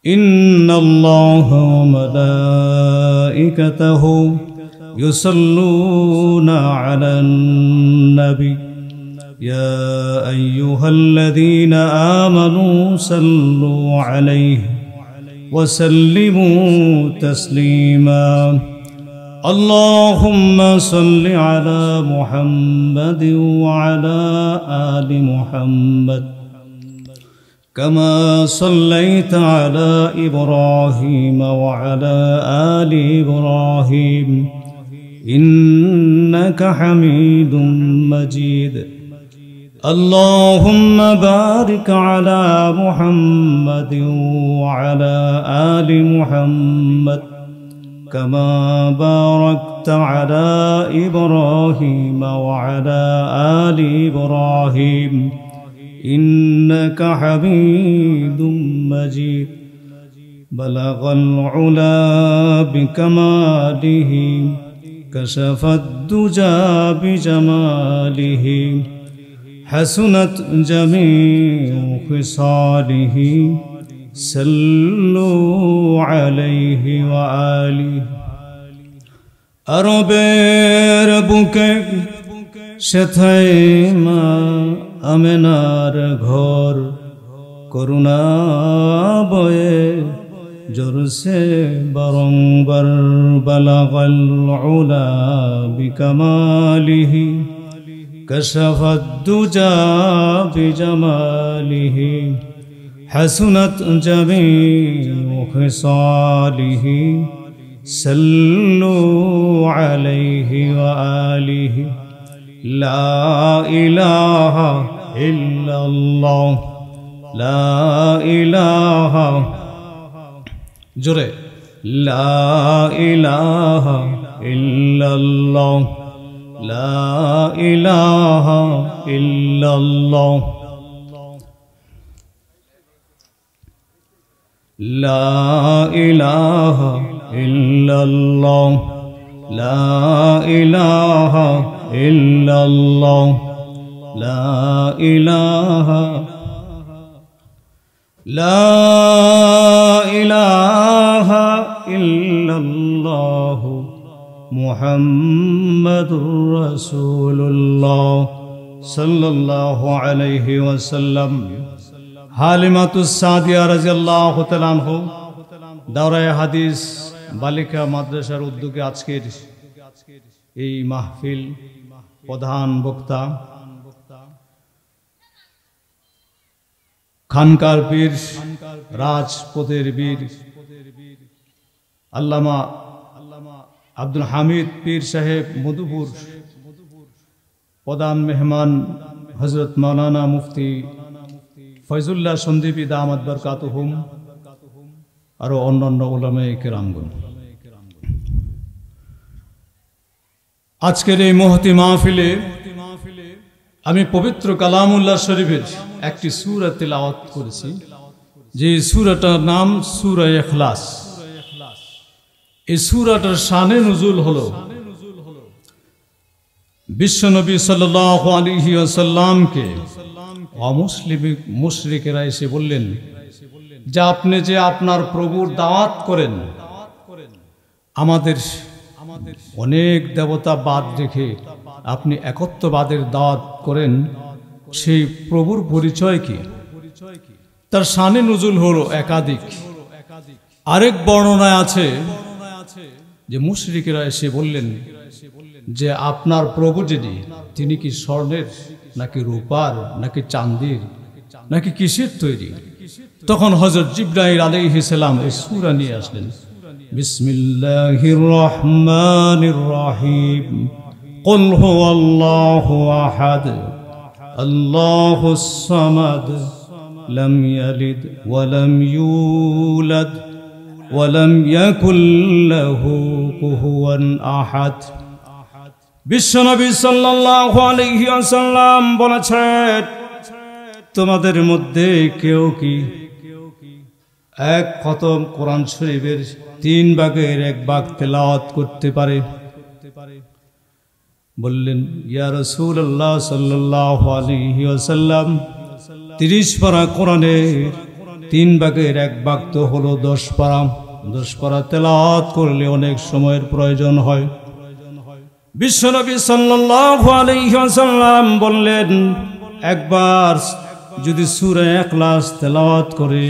إن الله وملائكته يصلون على النبي يا أيها الذين آمنوا صلوا عليه وسلموا تسليما اللهم صل على محمد وعلى آل محمد كما صليت على إبراهيم وعلى آل إبراهيم إنك حميد مجيد اللهم بارك على محمد وعلى آل محمد كما باركت على إبراهيم وعلى آل إبراهيم إنك حميد مجيد بلغ العلا بكماله كشف الدجى بجماله حسنت جميع خصاله صلوا عليه وآله আরবের বুকে সেথায় মা আমেনার ঘর করুণা বয়ে জোরসে বারংবার বালাগাল উলা বিকামালিহি কশফাদ দুজা বিজামালিহি حسنت جميع خصاله صلوا عليه وآله لا إله إلا الله لا إله جري لا إله إلا الله لا إله إلا الله لا إله إلا الله لا إله إلا الله لا إله لا إله إلا الله محمد رسول الله صلى الله عليه وسلم হালিমাতুস সাদিয়া রাদিয়াল্লাহু তাআলা আনহু দাওরায়ে হাদিস বালিকা মাদ্রাসার উদ্যোগে আজকের এই মাহফিল প্রধান বক্তা খানকার পীর রাজপথের বীর আল্লামা আব্দুল হামিদ পীর সাহেব মধুপুর প্রধান মেহমান হযরত মাওলানা মুফতি ফয়জুল্লাহ সন্দীপী দামাত বরকাতুহুম আরো অন্যান্য উলামায়ে কেরামগণ আজকের এই মহতি মাহফিলে আমি পবিত্র কালামুল্লাহ শরীফের একটি সূরা তিলাওয়াত করেছি যে সূরাটার নাম সূরা ইখলাস এই সূরাটার শানে নুজুল হলো বিশ্বনবী সাল্লাল্লাহু আলাইহি ওয়াসাল্লামকে অমুসলিম মুশরিকেরা এসে বললেন যে আপনি যে আপনার প্রভুর দাওয়াত করেন আমাদের অনেক দেবতা বাদ রেখে আপনি একত্ববাদের দাওয়াত করেন সেই প্রভুর পরিচয় কি তার শানে নুজুল হলো একাধিক আরেক বর্ণনায় আছে যে মুশরিকেরা এসে বললেন যে আপনার প্রভু যিনি তিনি কি স্বর্ণের নাকি রূপার নাকি চাঁদির নাকি কিসের তৈরি তখন হযরত জিবরাইল আলাইহিস সালাম এই সূরা নিয়ে আসলেন বিসমিল্লাহির রহমানির রহিম কুল হুয়াল্লাহু আহাদ আল্লাহুস সামাদ লাম ইয়ালিদ ওয়া লাম ইউলাদ ওয়া লাম ইয়াকুল লাহু কুফুয়ান আহাদ বিশ্বনবী সাল্লাল্লাহু আলাইহি ওয়াসাল্লাম বলেছেন তোমাদের মধ্যে কেউ কি এক খতম কোরআন শরীফের 3 ভাগের 1 ভাগ তেলাওয়াত করতে পারে বললেন ইয়া রাসূলুল্লাহ সাল্লাল্লাহু আলাইহি ওয়াসাল্লাম 30 পারা কোরআনের তিন ভাগের এক ভাগ তো হলো 10 পারা। 10 পারা তেলাওয়াত করলে অনেক সময়ের প্রয়োজন হয়। বিশ্বনবী সাল্লাল্লাহু আলাইহি ওয়াসাল্লাম বললেন, একবার যদি সূরা ইখলাস তেলাওয়াত করে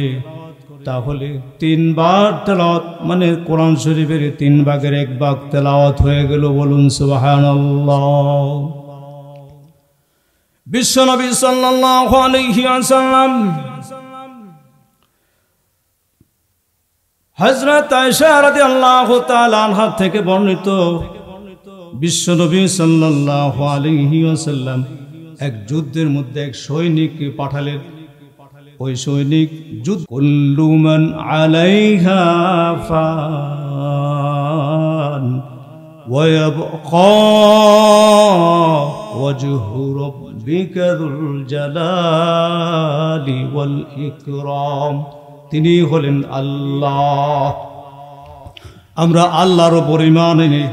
তাহলে 3 বার তেলাওয়াত, মানে কোরআন শরীফের 3 ভাগের 1 ভাগ তেলাওয়াত হয়ে গেল। বলুন সুবহানাল্লাহ। বিশ্বনবী সাল্লাল্লাহু আলাইহি ওয়াসাল্লাম হযরত আয়েশা রাদিয়াল্লাহু তাআলা আনহা থেকে বর্ণিত, বিশ্বনবী সাল্লাল্লাহু আলাইহি ওয়াসাল্লাম এক যুদ্ধের মধ্যে এক সৈনিককে পাঠালেন। ওই সৈনিক যুদ্ধ, কুল্লু মান আলাইহা ফান ওয়া ইয়াবকা ওয়াজহু রাব্বিকা যুল জালালি ওয়াল ইকরাম। তিনি হলেন আল্লাহ। আমরা আল্লাহর উপর ঈমান এনে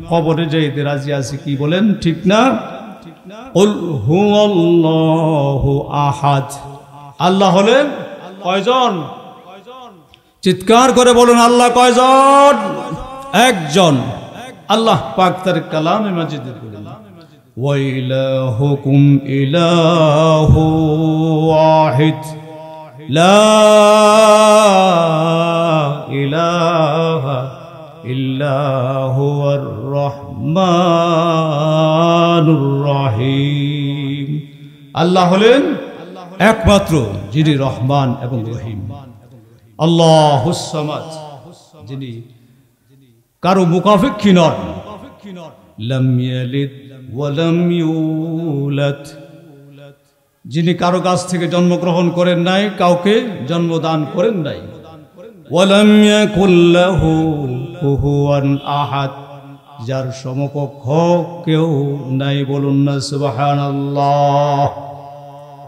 কবরে যাইতে রাজি আছি, কি বলেন? ঠিক না? কুল হুয়াল্লাহু আহাদ। আল্লাহ হলেন কয়জন? চিৎকার করে বলুন, আল্লাহ কয়জন? একজন। আল্লাহ পাক তার কালামে মাজিদে বলেন, ওয়া ইলাহুকুম ইলাহু ওয়াহিদ লা ইলাহা ইল্লা হুয়ার রহমানুর রহিম। আল্লাহ হলেন একমাত্র যিনি রহমান এবং রহিম। আল্লাহুস সামাদ, যিনি কারো মুখাপেক্ষী নন। লাম ইয়ালিদ ওয়া লাম ইউলাদ, যিনি কারো কাছ থেকে জন্মগ্রহণ করেন নাই, কাউকে জন্মদান করেন নাই। ওয়া লাম ইয়াকুল লাহু কুফুয়ান আহাদ, যার সমকক্ষ কেউ নাই। বলুন না সুবহানাল্লাহ।